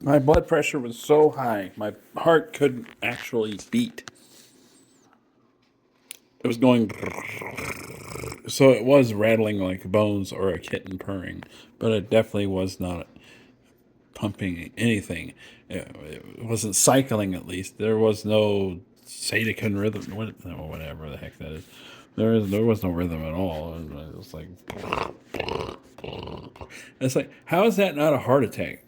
My blood pressure was so high, my heart couldn't actually beat. It was going, so it was rattling like bones or a kitten purring, but it definitely was not pumping anything. It wasn't cycling, at least. There was no Sadicon rhythm, whatever the heck that is. There was no rhythm at all. It was like, it's like, how is that not a heart attack?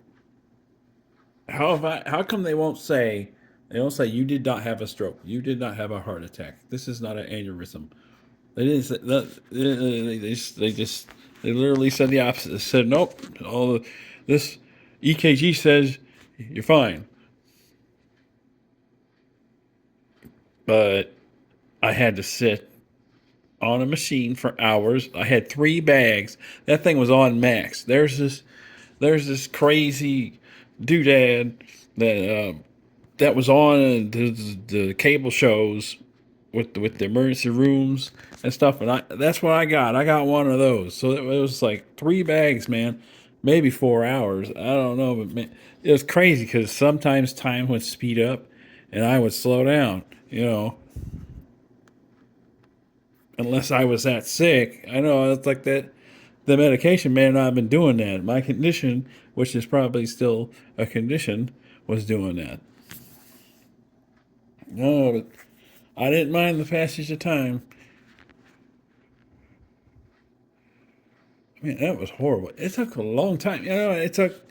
How come they won't say you did not have a stroke, you did not have a heart attack, this is not an aneurysm. They didn't say that. They literally said the opposite. They said nope. This EKG says you're fine, but I had to sit on a machine for hours. I had 3 bags. That thing was on max. There's this crazy doodad that was on the cable shows with the emergency rooms and stuff, and that's what I got. I got one of those. So it was like 3 bags, man, maybe 4 hours. I don't know, but man, it was crazy because sometimes time would speed up, and I would slow down. Unless I was that sick. I know it's like that. The medication may not have been doing that. My condition, which is probably still a condition, was doing that. No, but I didn't mind the passage of time. Man, that was horrible. It took a long time. It took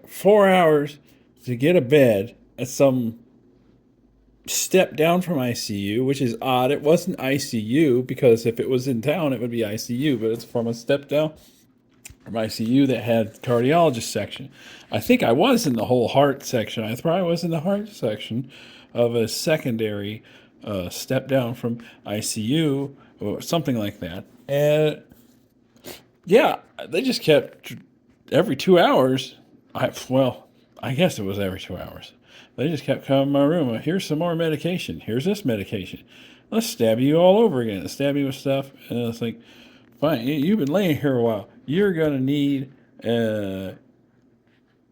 4 hours to get a bed at some step down from ICU, which is odd. It wasn't ICU because if it was in town, it would be ICU, but it's from a step down from ICU that had cardiologist section. I think I was in the whole heart section. I probably was in the heart section of a secondary step down from ICU or something like that. And yeah, they just kept every 2 hours. I guess it was every 2 hours. They just kept coming in my room. Here's some more medication. Here's this medication. Let's stab you all over again. Let's stab you with stuff. And it's like, fine, you've been laying here a while. You're gonna need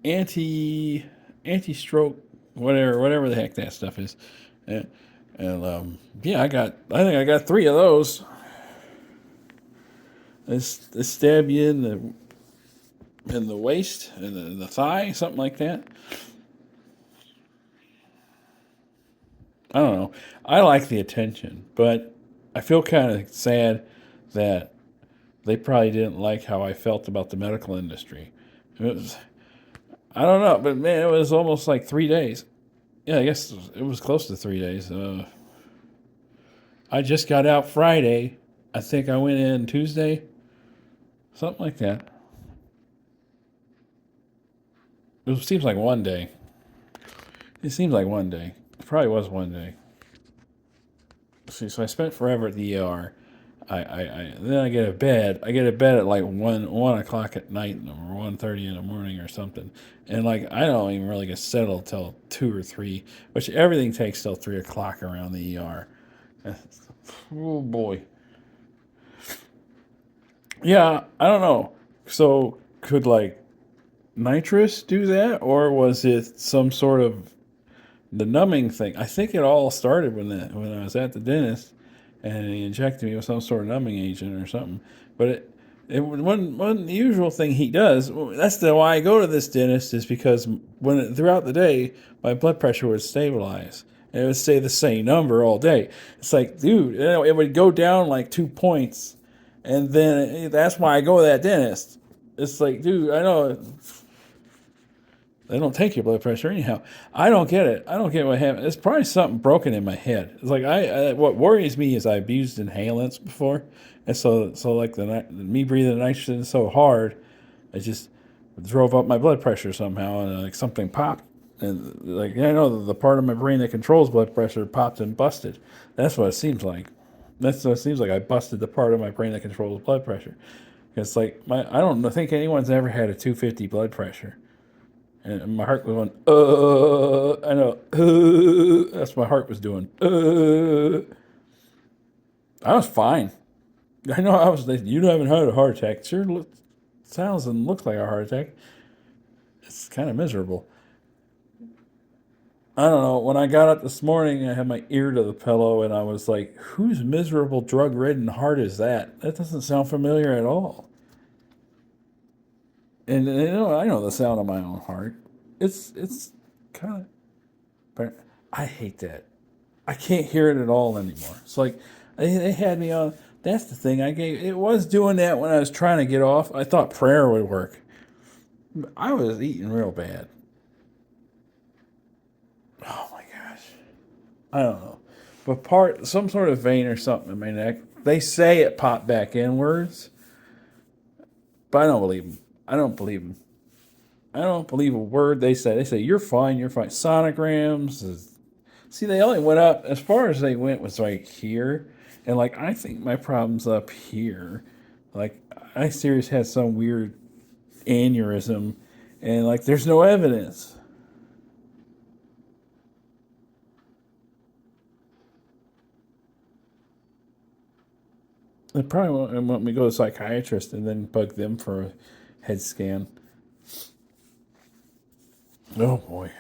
anti anti stroke, whatever the heck that stuff is. And yeah, I think I got 3 of those. They stab you in the waist, in the thigh, something like that. I don't know. I like the attention, but I feel kind of sad that they probably didn't like how I felt about the medical industry. It was, I don't know, but man, it was almost like 3 days. Yeah, I guess it was close to 3 days. I just got out Friday. I think I went in Tuesday, something like that. It seems like one day. It seems like one day. It probably was one day. See, so I spent forever at the ER. Then I get a bed. I get a bed at like one o'clock at night or 1:30 in the morning or something. And like I don't even really get settled till 2 or 3, which everything takes till 3 o'clock around the ER. Oh boy. Yeah, I don't know. So could like nitrous do that, or was it some sort of the numbing thing? I think it all started when I was at the dentist, and he injected me with some sort of numbing agent or something. But one usual thing he does. That's why I go to this dentist is because throughout the day my blood pressure would stabilize. And it would stay the same number all day. It's like, dude, it would go down like 2 points, and then that's why I go to that dentist. It's like, dude, I know they don't take your blood pressure anyhow. I don't get it. I don't get what happened. It's probably something broken in my head. It's like what worries me is I've used inhalants before, and so like me breathing nitrogen so hard, it just drove up my blood pressure somehow, and like something popped, and like I know the part of my brain that controls blood pressure popped and busted. That's what it seems like. That's what it seems like. I busted the part of my brain that controls blood pressure. It's like I don't think anyone's ever had a 250 blood pressure. And my heart was going, I know, that's what my heart was doing. I was fine. I know I was, you haven't had a heart attack. Sure sounds and looks like a heart attack. It's kind of miserable. I don't know. When I got up this morning, I had my ear to the pillow, and I was like, "Whose miserable, drug-ridden heart is that? That doesn't sound familiar at all." And I know the sound of my own heart. It's kind of, but I hate that. I can't hear it at all anymore. It's like they had me on. That's the thing. I gave it was doing that when I was trying to get off. I thought prayer would work. I was eating real bad. Oh my gosh. I don't know. But some sort of vein or something in my neck. They say it popped back inwards, but I don't believe them. I don't believe them. I don't believe a word they say. They say you're fine. You're fine. Sonograms. See, they only went up as far as they went was like here, and like I think my problem's up here. Like I seriously had some weird aneurysm, and like there's no evidence. They probably want me to go to a psychiatrist and then bug them for a head scan. Oh boy.